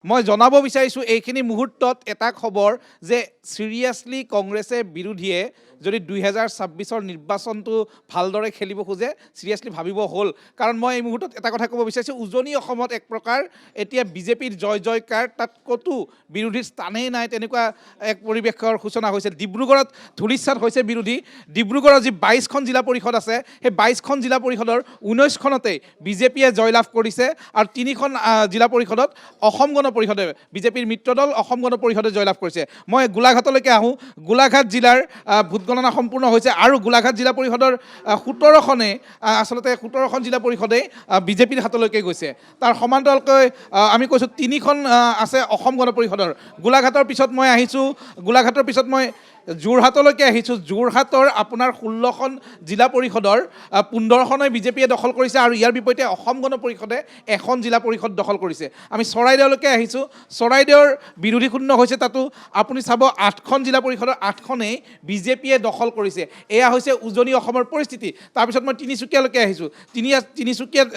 মই জনাব বিচাৰিছোঁ এইখিনি মুহূৰ্তত এটা খবৰ যে চিৰিয়াছলি কংগ্ৰেছে বিৰোধীয়ে যদি 2026ৰ নিৰ্বাচনটো ভালদৰে খেলিব খোজে চিৰিয়াছলি ভাবিব হ'ল। কাৰণ মই এই মুহূৰ্তত এটা কথা ক'ব বিচাৰিছোঁ, উজনি অসমত এক প্ৰকাৰ এতিয়া বিজেপিৰ জয় জয়কাৰ, তাত ক'তো বিৰোধীৰ স্থানেই নাই, তেনেকুৱা এক পৰিৱেশৰ সূচনা হৈছে। ডিব্ৰুগড়ত ধূলিচাত হৈছে বিৰোধী। ডিব্ৰুগড়ৰ যি 22খন জিলা পৰিষদ আছে, সেই 22খন জিলা পৰিষদৰ 19খনতেই বিজেপিয়ে জয়লাভ কৰিছে আৰু 3খন জিলা পৰিষদত অসম গণ পৰিষদে বিজেপিৰ মিত্ৰদল অসম গণ পৰিষদে জয়লাভ কৰিছে। মই গোলাঘাটলৈকে আহোঁ। গোলাঘাট জিলাৰ ভোট গণনা সম্পূৰ্ণ হৈছে আৰু গোলাঘাট জিলা পৰিষদৰ 17খনে আচলতে 17খন জিলা পৰিষদেই বিজেপিৰ হাতলৈকে গৈছে। তাৰ সমান্তৰালকৈ আমি কৈছোঁ 3খন আছে অসম গণ পৰিষদৰ। গোলাঘাটৰ পিছত মই আহিছোঁ, গোলাঘাটৰ পিছত মই যোৰহাটলৈকে আহিছোঁ। যোৰহাটৰ আপোনাৰ 16খন জিলা পৰিষদৰ 15খনে বিজেপিয়ে দখল কৰিছে আৰু ইয়াৰ বিপৰীতে অসম গণ পৰিষদে এখন জিলা পৰিষদ দখল কৰিছে। আমি চৰাইদেউলৈকে আহিছোঁ। চৰাইদেউৰ বিৰোধী শূন্য হৈছে, তাতো আপুনি চাব 8খন জিলা পৰিষদৰ 8খনেই বিজেপিয়ে দখল কৰিছে। এয়া হৈছে উজনি অসমৰ পৰিস্থিতি। তাৰপিছত মই তিনিচুকীয়ালৈকে আহিছোঁ। তিনিচুকীয়াত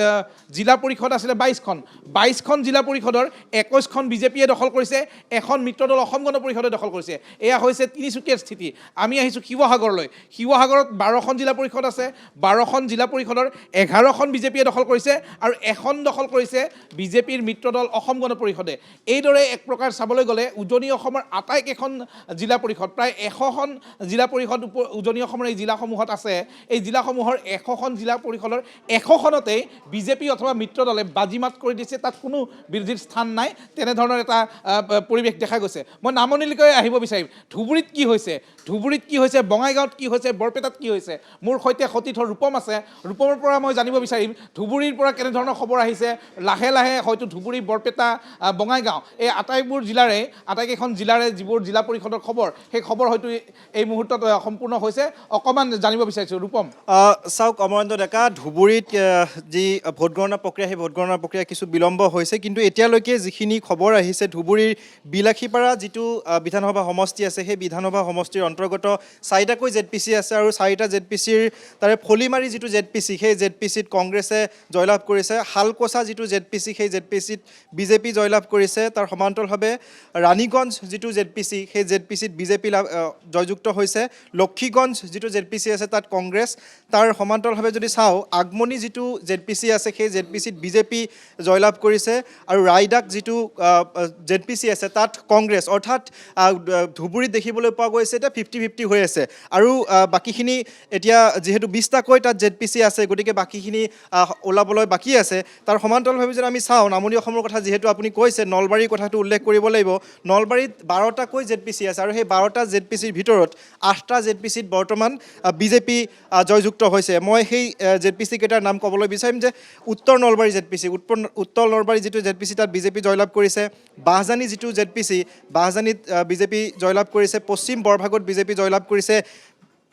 জিলা পৰিষদ আছিলে 22খন। 22খন জিলা পৰিষদৰ 21খন বিজেপিয়ে দখল কৰিছে, এখন মিত্ৰদল অসম গণ পৰিষদে দখল কৰিছে। এয়া হৈছে তিনিচুকীয়াৰ স্থিতি। আমি আহিছোঁ শিৱসাগৰলৈ। শিৱসাগৰত 12খন জিলা পৰিষদ আছে। 12খন জিলা পৰিষদৰ 11খন বিজেপিয়ে দখল কৰিছে আৰু এখন দখল কৰিছে বিজেপিৰ মিত্ৰদল অসম গণ পৰিষদে। এইদৰে এক প্ৰকাৰ চাবলৈ গ'লে উজনি অসমৰ আটাইকেইখন জিলা পৰিষদ, প্ৰায় 100খন জিলা পৰিষদ উজনি অসমৰ এই জিলাসমূহত আছে। এই জিলাসমূহৰ 100খন জিলা পৰিষদৰ 100খনতেই বিজেপি অথবা মিত্ৰদলে বাজিমাত কৰি দিছে, তাত কোনো বিৰোধীৰ স্থান নাই। তেনেধৰণৰ এটা পৰিৱেশ দেখা গৈছে। মই নামনিলৈকে আহিব বিচাৰিম। ধুবুৰীত কি হৈছে, ধুবুৰীত কি হৈছে, বঙাইগাঁৱত কি হৈছে, বৰপেটাত কি হৈছে। মোৰ সৈতে সতীৰ্থ ৰূপম আছে। ৰূপমৰ পৰা মই জানিব বিচাৰিম ধুবুৰীৰ পৰা কেনেধৰণৰ খবৰ আহিছে। লাহে লাহে হয়তো ধুবুৰী, বৰপেটা, বঙাইগাঁও এই আটাইকেইখন জিলাৰে যিবোৰ জিলা পৰিষদৰ খবৰ, সেই খবৰ হয়তো এই মুহূৰ্তত সম্পূৰ্ণ হৈছে। অকণমান জানিব বিচাৰিছোঁ ৰূপম। চাওক অমৰেন্দ্ৰ ডেকা, ধুবুৰীত যি ভোটগণনা প্ৰক্ৰিয়া, সেই ভোটগণনা প্ৰক্ৰিয়া কিছু বিলম্ব হৈছে, কিন্তু এতিয়ালৈকে যিখিনি খবৰ আহিছে ধুবুৰীৰ বিলাসীপাৰা যিটো বিধানসভা সমষ্টি আছে, সেই বিধানসভা সমষ্টিৰ অন্তৰ্গত 4টাকৈ ZPC আছে আৰু 4টা ZPCৰ তাৰে ফলিমাৰী যিটো ZPC, সেই ZPCত কংগ্ৰেছে জয়লাভ কৰিছে। শালকোচা যিটো ZPC, সেই ZPCত বিজেপি জয়লাভ কৰিছে। তাৰ সমান্তৰালভাৱে ৰাণীগঞ্জ যিটো ZPC, সেই ZPCত বিজেপি জয়যুক্ত হৈছে। লক্ষীগঞ্জ যিটো ZPC আছে, তাত কংগ্ৰেছ। তাৰ সমান্তৰালভাৱে যদি চাওঁ, আগমনী যিটো ZPC আছে, সেই ZPCত বিজেপি জয়লাভ কৰিছে আৰু ৰায়দাক যিটো ZPC আছে, তাত কংগ্ৰেছ। অৰ্থাৎ ধুবুৰীত দেখিবলৈ পোৱা গৈছে এতিয়া 50-50 হৈ আছে আৰু বাকীখিনি এতিয়া যিহেতু 20টাকৈ তাত ZPC আছে, গতিকে বাকীখিনি ওলাবলৈ বাকী আছে। তাৰ সমান্তৰালভাৱে যদি আমি চাওঁ, নামনি অসমৰ কথা যিহেতু আপুনি কৈছে, নলবাৰীৰ কথাটো উল্লেখ কৰিব লাগিব। নলবাৰীত 12টাকৈ ZPC আছে আৰু সেই 12টা ZPCৰ ভিতৰত 8টা ZPCত বৰ্তমান বিজেপি জয়যুক্ত হৈছে। মই সেই ZPC কেইটাৰ নাম ক'বলৈ বিচাৰিম যে উত্তৰ নলবাৰী ZPC, উত্তৰ নলবাৰী যিটো ZPC, তাত বিজেপি জয়লাভ কৰিছে। বাহজানী যিটো ZPC, বাহজানীত বিজেপি জয়লাভ কৰিছে। পশ্চিম বৰভাগত বিজেপি জয়লাভ কৰিছে।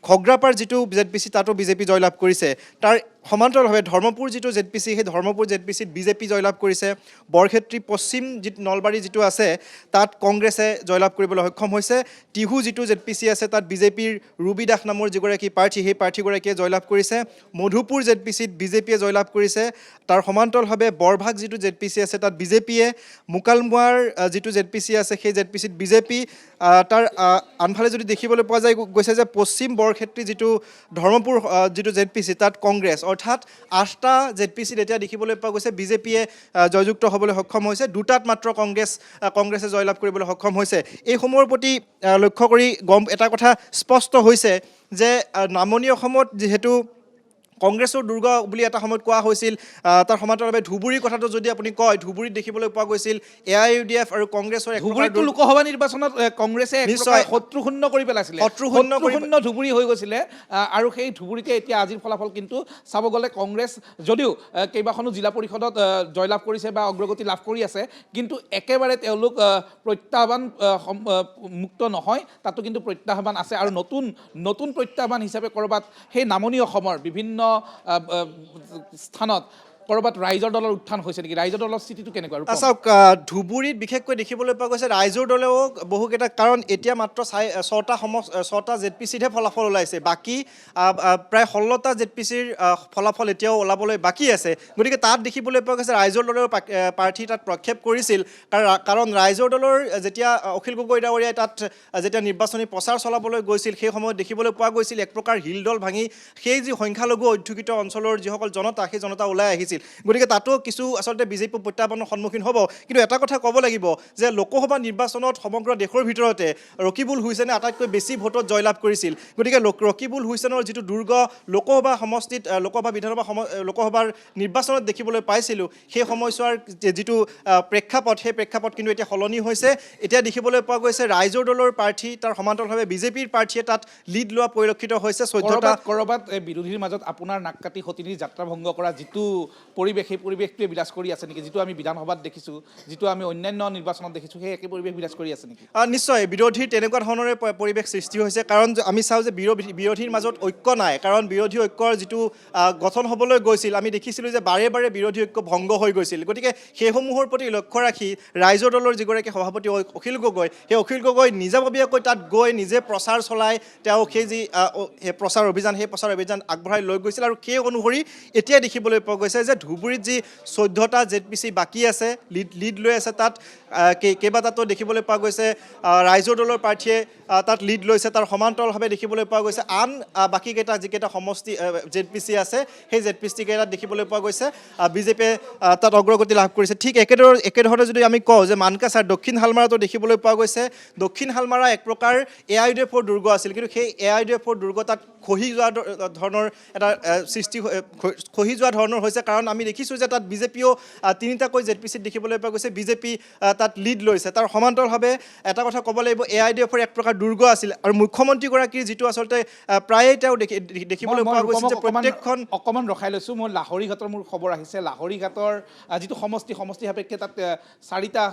ঘগ্ৰাপাৰ যিটো ZPC, তাতো বিজেপি জয়লাভ কৰিছে। তাৰ সমান্তৰালভাৱে ধৰ্মপুৰ যিটো ZPC, সেই ধৰ্মপুৰ ZPCত বিজেপি জয়লাভ কৰিছে। বৰক্ষেত্ৰী পশ্চিম যিটো নলবাৰী যিটো আছে, তাত কংগ্ৰেছে জয়লাভ কৰিবলৈ সক্ষম হৈছে। টিহু যিটো ZPC আছে, তাত বিজেপিৰ ৰুবি দাস নামৰ যিগৰাকী প্ৰাৰ্থী, সেই প্ৰাৰ্থীগৰাকীয়ে জয়লাভ কৰিছে। মধুপুৰ ZPCত বিজেপিয়ে জয়লাভ কৰিছে। তাৰ সমান্তৰালভাৱে বৰভাগ যিটো ZPC আছে, তাত বিজেপিয়ে। মুকালমুৱাৰ যিটো ZPC আছে, সেই ZPCত বিজেপি। তাৰ আনফালে যদি দেখিবলৈ পোৱা যায় গৈছে যে পশ্চিম বৰক্ষেত্ৰী যিটো ধৰ্মপুৰ যিটো ZPC, তাত কংগ্ৰেছ। অৰ্থাৎ 8টা ZPCত এতিয়া দেখিবলৈ পোৱা গৈছে বিজেপিয়ে জয়যুক্ত হ'বলৈ সক্ষম হৈছে। 2টাত মাত্ৰ কংগ্ৰেছে জয়লাভ কৰিবলৈ সক্ষম হৈছে। এইসমূহৰ প্ৰতি লক্ষ্য কৰি এটা কথা স্পষ্ট হৈছে যে নামনি অসমত যিহেতু কংগ্ৰেছৰ দুৰ্গ বুলি এটা সময়ত কোৱা হৈছিল, তাৰ সমান্তৰালভাৱে ধুবুৰীৰ কথাটো যদি আপুনি কয়, ধুবুৰীত দেখিবলৈ পোৱা গৈছিল AIUDF আৰু কংগ্ৰেছৰ ধুবুৰীতো লোকসভা নিৰ্বাচনত কংগ্ৰেছে শত্ৰুশূন্য কৰি পেলাইছিলে, শত্ৰুশূন্য ধুবুৰী হৈ গৈছিলে আৰু সেই ধুবুৰীতে এতিয়া আজিৰ ফলাফল কিন্তু চাব গ'লে কংগ্ৰেছ যদিও কেইবাখনো জিলা পৰিষদত জয়লাভ কৰিছে বা অগ্ৰগতি লাভ কৰি আছে, কিন্তু একেবাৰে তেওঁলোক প্ৰত্যাহ্বান মুক্ত নহয়, তাতো কিন্তু প্ৰত্যাহ্বান আছে আৰু নতুন প্ৰত্যাহ্বান হিচাপে ক'ৰবাত সেই নামনি অসমৰ বিভিন্ন স্থানত ক'ৰবাত ৰাইজৰ দলৰ উত্থান হৈছে নেকি? ৰাইজৰ দলৰ স্থিতিটো কেনেকুৱা? ৰূপম? চাওক ধুবুৰীত বিশেষকৈ দেখিবলৈ পোৱা গৈছে ৰাইজৰ দলেও বহুকেইটা, কাৰণ এতিয়া মাত্ৰ ছটা ZPCতহে ফলাফল ওলাইছে, বাকী প্ৰায় 16টা ZPCৰ ফলাফল এতিয়াও ওলাবলৈ বাকী আছে। গতিকে তাত দেখিবলৈ পোৱা গৈছে ৰাইজৰ দলৰ প্ৰাৰ্থী তাত প্ৰক্ষেপ কৰিছিল, কাৰণ ৰাইজৰ দলৰ যেতিয়া অখিল গগৈ ডাঙৰীয়াই তাত যেতিয়া নিৰ্বাচনী প্ৰচাৰ চলাবলৈ গৈছিল, সেই সময়ত দেখিবলৈ পোৱা গৈছিল এক প্ৰকাৰ হিলদল ভাঙি সেই যি সংখ্যালঘু অধ্যুষিত অঞ্চলৰ যিসকল জনতা, সেই জনতা ওলাই আহিছিল। গতিকে তাতো কিছু আচলতে বিজেপি প্ৰত্যাহ্বানৰ সন্মুখীন হ'ব। কিন্তু এটা কথা ক'ব লাগিব যে লোকসভা নিৰ্বাচনত সমগ্ৰ দেশৰ ভিতৰতে ৰকিবুল হুছেইনে আটাইতকৈ বেছি ভোটত জয়লাভ কৰিছিল। গতিকে ৰকিবুল হুছেইনৰ যিটো দুৰ্গ লোকসভা সমষ্টিত লোকসভাৰ নিৰ্বাচনত দেখিবলৈ পাইছিলোঁ, সেই সময়ছোৱাৰ যিটো প্ৰেক্ষাপট, সেই প্ৰেক্ষাপট কিন্তু এতিয়া সলনি হৈছে। এতিয়া দেখিবলৈ পোৱা গৈছে ৰাইজৰ দলৰ প্ৰাৰ্থী তাৰ সমান্তৰালভাৱে বিজেপিৰ প্ৰাৰ্থীয়ে তাত লিড লোৱা পৰিলক্ষিত হৈছে। 14টা ক'ৰবাত বিৰোধীৰ মাজত আপোনাৰ নাক কাটি সতিনীৰ যাত্ৰা ভংগ কৰা যিটো পৰিৱেশ, সেই পৰিৱেশটোৱে বিৰাজ কৰি আছে নেকি? যিটো আমি বিধানসভাত দেখিছোঁ, যিটো আমি অন্যান্য নিৰ্বাচনত দেখিছোঁ, সেই একে পৰিৱেশ বিৰাজ কৰি আছে নেকি? নিশ্চয় বিৰোধীৰ তেনেকুৱা ধৰণৰে পৰিৱেশ সৃষ্টি হৈছে, কাৰণ আমি চাওঁ যে বিৰোধীৰ মাজত ঐক্য নাই। কাৰণ বিৰোধী ঐক্যৰ যিটো গঠন হ'বলৈ গৈছিল, আমি দেখিছিলোঁ যে বাৰে বাৰে বিৰোধী ঐক্য ভংগ হৈ গৈছিল। গতিকে সেইসমূহৰ প্ৰতি লক্ষ্য ৰাখি ৰাইজৰ দলৰ যিগৰাকী সভাপতি অখিল গগৈ, সেই অখিল গগৈ নিজাববীয়াকৈ তাত গৈ নিজে প্ৰচাৰ চলাই তেওঁ সেই যি প্ৰচাৰ অভিযান, সেই প্ৰচাৰ অভিযান আগবঢ়াই লৈ গৈছিল। আৰু সেই অনুসৰি এতিয়া দেখিবলৈ পোৱা গৈছে যে ধুবুৰীত যি 14টা ZPC বাকী আছে, লিড লৈ আছে, তাত কেইবাটাতো দেখিবলৈ পোৱা গৈছে ৰাইজৰ দলৰ প্ৰাৰ্থীয়ে তাত লিড লৈছে। তাৰ সমান্তৰালভাৱে দেখিবলৈ পোৱা গৈছে আন বাকীকেইটা যিকেইটা সমষ্টি ZPC আছে, সেই ZPC কেইটাত দেখিবলৈ পোৱা গৈছে বিজেপিয়ে তাত অগ্ৰগতি লাভ কৰিছে। ঠিক একেধৰণে যদি আমি কওঁ যে মানকাছাৰ দক্ষিণ হালমাৰাতো দেখিবলৈ পোৱা গৈছে, দক্ষিণ হালমাৰা এক প্ৰকাৰ AIUDFৰ দুৰ্গ আছিল, কিন্তু সেই AIUDFৰ দুৰ্গ তাত খহি যোৱা ধৰণৰ এটা খহি যোৱা ধৰণৰ হৈছে। কাৰণ আমি দেখিছোঁ যে তাত বিজেপিও 3টাকৈ ZPCত দেখিবলৈ পোৱা গৈছে, বিজেপি তাত লিড লৈছে। তাৰ সমান্তৰালভাৱে এটা কথা ক'ব লাগিব, AIUDFৰ এক প্ৰকাৰ দুৰ্গ আছিল। আৰু মুখ্যমন্ত্ৰীগৰাকীৰ যিটো আচলতে প্ৰায়ে তেওঁ দেখিবলৈ পোৱা গৈছে যে প্ৰত্যেকখন অকণমান ৰখাই লৈছোঁ। মই লাহৰীঘাটৰ মোৰ খবৰ আহিছে, লাহৰীঘাটৰ যিটো সমষ্টি সাপেক্ষে তাত 4টা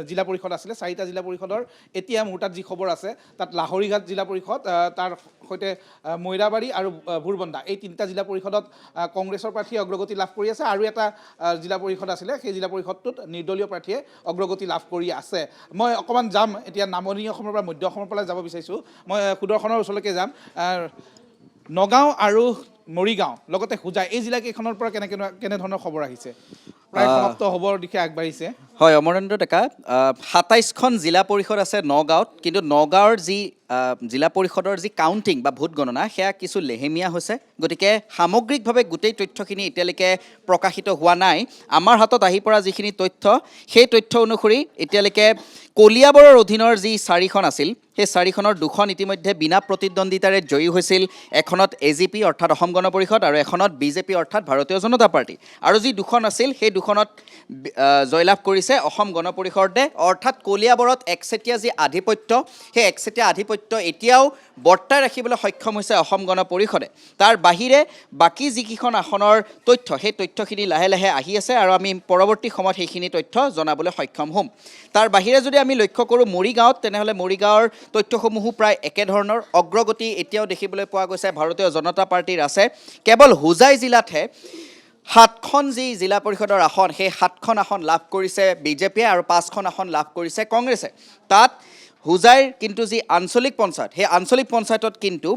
জিলা পৰিষদ আছিলে, 4টা জিলা পৰিষদৰ এতিয়া মোৰ তাত যি খবৰ আছে, তাত লাহৰীঘাট জিলা পৰিষদ, তাৰ সৈতে মৈৰাবাৰী আৰু ভোৰবন্ধা, এই 3টা জিলা পৰিষদত কংগ্ৰেছৰ প্ৰাৰ্থীয়ে অগ্ৰগতি লাভ কৰি আছে। আৰু এটা জিলা পৰিষদ আছিলে, সেই জিলা পৰিষদটোত নিৰ্দলীয় প্ৰাৰ্থীয়ে অগ্ৰগতি লাভ কৰি আছে। মই অকণমান যাম এতিয়া নামনি অসমৰ পৰা মধ্য অসমৰ পৰা যাব বিচাৰিছোঁ। মই সুদৰ্শনৰ ওচৰলৈকে যাম। নগাঁও আৰু মৰিগাঁও লগতে হোজাই, এই জিলাকেইখনৰ পৰা কেনেধৰণৰ খবৰ আহিছে? প্ৰায় সমাপ্ত হ'বৰ দিশে আগবাঢ়িছে। হয়, অমৰেন্দ্ৰ ডেকা, 27খন জিলা পৰিষদ আছে নগাঁৱত, কিন্তু নগাঁৱৰ যি জিলা পৰিষদৰ যি কাউণ্টিং বা ভোট গণনা, সেয়া কিছু লেহেমীয়া হৈছে। গতিকে সামগ্ৰিকভাৱে গোটেই তথ্যখিনি এতিয়ালৈকে প্ৰকাশিত হোৱা নাই। আমাৰ হাতত আহি পৰা যিখিনি তথ্য, সেই তথ্য অনুসৰি এতিয়ালৈকে কলিয়াবৰৰ অধীনৰ যি 4খন আছিল, সেই 4খনৰ 2খন ইতিমধ্যে বিনা প্ৰতিদ্বন্দ্বিতাৰে জয়ী হৈছিল। এখনত AGP অৰ্থাৎ অসম গণ পৰিষদ, আৰু এখনত BJP অৰ্থাৎ ভাৰতীয় জনতা পাৰ্টি। আৰু যি 2খন আছিল, সেই 2খনত জয়লাভ কৰিছে অসম গণ পৰিষদে। অৰ্থাৎ কলিয়াবৰত একচেটীয়া যি আধিপত্য, সেই একচেটীয়া আধিপত্য এতিয়াও বৰ্তাই ৰাখিবলৈ সক্ষম হৈছে অসম গণ পৰিষদে। তাৰ বাহিৰে বাকী যিকেইখন আসনৰ তথ্য, সেই তথ্যখিনি লাহে লাহে আহি আছে, আৰু আমি পৰৱৰ্তী সময়ত সেইখিনি তথ্য জনাবলৈ সক্ষম হ'ম। তাৰ বাহিৰে যদি আমি লক্ষ্য কৰোঁ মৰিগাঁৱত, তেনেহ'লে মৰিগাঁৱৰ তথ্যসমূহো প্ৰায় একেধৰণৰ। অগ্ৰগতি এতিয়াও দেখিবলৈ পোৱা গৈছে ভাৰতীয় জনতা পাৰ্টীৰ আছে। কেৱল হোজাই জিলাতহে 7খন যি জিলা পৰিষদৰ আসন, সেই 7খন আসন লাভ কৰিছে বিজেপিয়ে আৰু 5খন আসন লাভ কৰিছে কংগ্ৰেছে। তাত হোজাইৰ কিন্তু যি আঞ্চলিক পঞ্চায়ত, সেই আঞ্চলিক পঞ্চায়তত কিন্তু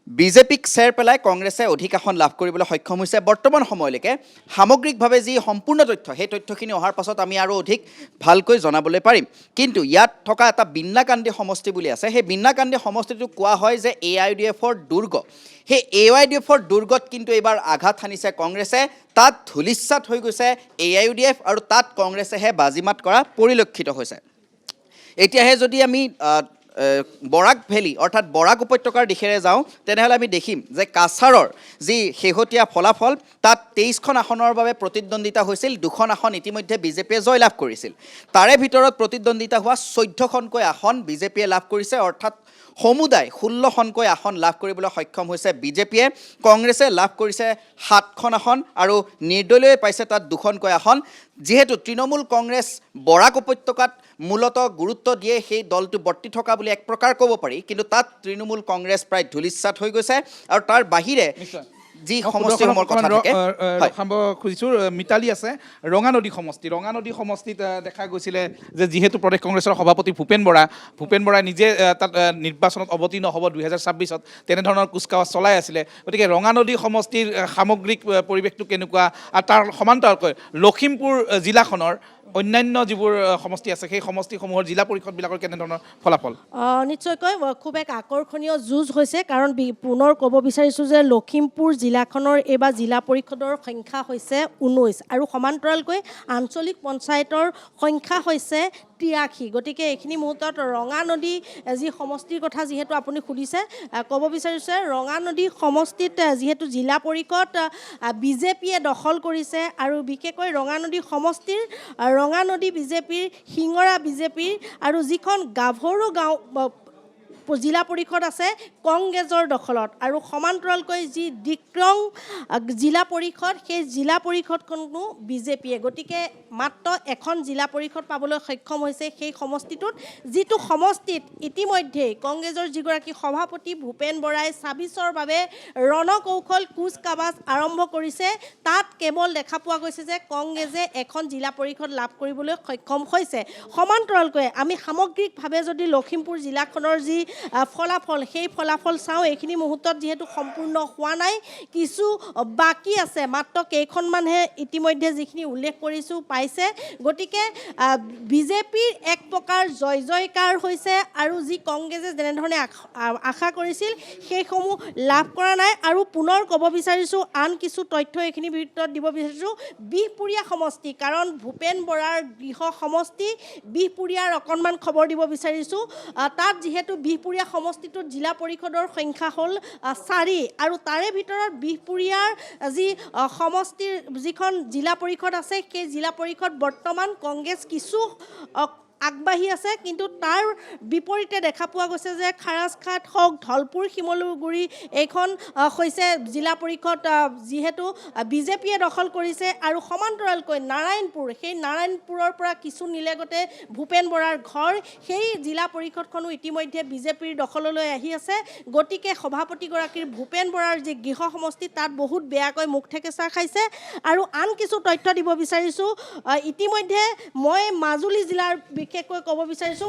বিজেপিক চেৰ পেলাই কংগ্ৰেছে অধিক আসন লাভ কৰিবলৈ সক্ষম হৈছে বৰ্তমান সময়লৈকে। সামগ্ৰিকভাৱে যি সম্পূৰ্ণ তথ্য, সেই তথ্যখিনি অহাৰ পাছত আমি আৰু অধিক ভালকৈ জনাবলৈ পাৰিম। কিন্তু ইয়াত থকা এটা বিন্নাকান্দি সমষ্টি বুলি আছে, সেই বিন্নাকান্দি সমষ্টিটো কোৱা হয় যে AIUDFৰ দুৰ্গ। সেই AIUDFৰ দুৰ্গত কিন্তু এইবাৰ আঘাত সানিছে কংগ্ৰেছে। তাত ধূলিসাৎ হৈ গৈছে AIUDF, আৰু তাত কংগ্ৰেছেহে বাজিমাত কৰা পৰিলক্ষিত হৈছে। এতিয়াহে যদি আমি বৰাক ভেলী অৰ্থাৎ বৰাক উপত্যকাৰ দিশেৰে যাওঁ, তেনেহ'লে আমি দেখিম যে কাছাৰৰ যি শেহতীয়া ফলাফল, তাত 23খন আসনৰ বাবে প্ৰতিদ্বন্দ্বিতা হৈছিল। 2খন আসন ইতিমধ্যে বিজেপিয়ে জয়লাভ কৰিছিল। তাৰে ভিতৰত প্ৰতিদ্বন্দ্বিতা হোৱা 14খনকৈ আসন বিজেপিয়ে লাভ কৰিছে, অৰ্থাৎ সমুদায় 16খনকৈ আসন লাভ কৰিবলৈ সক্ষম হৈছে বিজেপিয়ে। কংগ্ৰেছে লাভ কৰিছে 7খন আসন, আৰু নিৰ্দলীয়ে পাইছে তাত 2খনকৈ আসন। যিহেতু তৃণমূল কংগ্ৰেছ বৰাক উপত্যকাত মূলতঃ গুৰুত্ব দিয়ে, সেই দলটো বৰ্তি থকা বুলি এক প্ৰকাৰ ক'ব পাৰি, কিন্তু তাত তৃণমূল কংগ্ৰেছ প্ৰায় ধূলিসাৎ হৈ গৈছে। আৰু তাৰ বাহিৰে যি সমষ্টিসমূহৰ কথা থাকে হয়। ৰখাব খুজিছোঁ মিতালী আছে ৰঙানদী সমষ্টিত দেখা গৈছিলে যে যিহেতু প্ৰদেশ কংগ্ৰেছৰ সভাপতি ভূপেন বৰাই নিজে তাত নিৰ্বাচনত অৱতীৰ্ণ হ'ব 2026-ত তেনেধৰণৰ কুচকাৱাজ চলাই আছিলে গতিকে ৰঙানদী সমষ্টিৰ সামগ্ৰিক পৰিৱেশটো কেনেকুৱা আৰু তাৰ সমান্তৰালকৈ লখিমপুৰ জিলাখনৰ অন্যান্য যিবোৰ সমষ্টি আছে সেই সমষ্টিসমূহৰ জিলা পৰিষদবিলাকৰ কেনেধৰণৰ ফলাফল নিশ্চয়কৈ খুব এক আকৰ্ষণীয় যুঁজ হৈছে কাৰণ পুনৰ ক'ব বিচাৰিছোঁ যে লখিমপুৰ জিলাখনৰ এইবাৰ জিলা পৰিষদৰ সংখ্যা হৈছে 19 আৰু সমান্তৰালকৈ আঞ্চলিক পঞ্চায়তৰ সংখ্যা হৈছে 83 গতিকে এইখিনি মুহূৰ্তত ৰঙানদী যি সমষ্টিৰ কথা যিহেতু আপুনি সুধিছে ক'ব বিচাৰিছে ৰঙানদী সমষ্টিত যিহেতু জিলা পৰিষদ বিজেপিয়ে দখল কৰিছে আৰু বিশেষকৈ ৰঙানদী সমষ্টিৰ ৰঙানদী বিজেপিৰ শিঙৰা বিজেপিৰ আৰু যিখন গাভৰু গাঁও জিলা পৰিষদ আছে কংগ্ৰেছৰ দখলত আৰু সমান্তৰালকৈ যি ডিক্ৰং জিলা পৰিষদ সেই জিলা পৰিষদখনো বিজেপিয়ে গতিকে মাত্ৰ এখন জিলা পৰিষদ পাবলৈ সক্ষম হৈছে সেই সমষ্টিটোত যিটো সমষ্টিত ইতিমধ্যেই কংগ্ৰেছৰ যিগৰাকী সভাপতি ভূপেন বৰাই 26ৰ বাবে ৰণকৌশল কুচকাৱাজ আৰম্ভ কৰিছে তাত কেৱল দেখা পোৱা গৈছে যে কংগ্ৰেছে এখন জিলা পৰিষদ লাভ কৰিবলৈ সক্ষম হৈছে সমান্তৰালকৈ আমি সামগ্ৰিকভাৱে যদি লখিমপুৰ জিলাখনৰ যি ফলাফল সেই ফলাফল চাওঁ এইখিনি মুহূৰ্তত যিহেতু সম্পূৰ্ণ হোৱা নাই কিছু বাকী আছে মাত্ৰ কেইখনমানহে ইতিমধ্যে যিখিনি উল্লেখ কৰিছোঁ পাইছে গতিকে বিজেপিৰ এক প্ৰকাৰ জয়কাৰ হৈছে আৰু যি কংগ্ৰেছে যেনেধৰণে আশা কৰিছিল সেইসমূহ লাভ কৰা নাই আৰু পুনৰ ক'ব বিচাৰিছোঁ আন কিছু তথ্য এইখিনি ভিতৰত দিব বিচাৰিছোঁ বিহপুৰীয়া সমষ্টি কাৰণ ভূপেন বৰাৰ গৃহ সমষ্টি বিহপুৰীয়াৰ অকণমান খবৰ দিব বিচাৰিছোঁ তাত যিহেতু বিহপুৰীয়া সমষ্টিটোত জিলা পৰিষদৰ সংখ্যা হ'ল 4 আৰু তাৰে ভিতৰত বিহপুৰীয়াৰ যি সমষ্টিৰ যিখন জিলা পৰিষদ আছে সেই জিলা পৰিষদ বৰ্তমান কংগ্ৰেছ কিছু আগবাঢ়ি আছে কিন্তু তাৰ বিপৰীতে দেখা পোৱা গৈছে যে খাৰাজঘাট হওক ধলপুৰ শিমলুগুৰি এইখন হৈছে জিলা পৰিষদ যিহেতু বিজেপিয়ে দখল কৰিছে আৰু সমান্তৰালকৈ নাৰায়ণপুৰ সেই নাৰায়ণপুৰৰ পৰা কিছু নিলেগতে ভূপেন বৰাৰ ঘৰ সেই জিলা পৰিষদখনো ইতিমধ্যে বিজেপিৰ দখললৈ আহি আছে গতিকে সভাপতিগৰাকীৰ ভূপেন বৰাৰ যি গৃহ সমষ্টি তাত বহুত বেয়াকৈ মুখ ঠেকেচা খাইছে আৰু আন কিছু তথ্য দিব বিচাৰিছোঁ ইতিমধ্যে মই মাজুলী জিলাৰ বিশেষকৈ ক'ব বিচাৰিছোঁ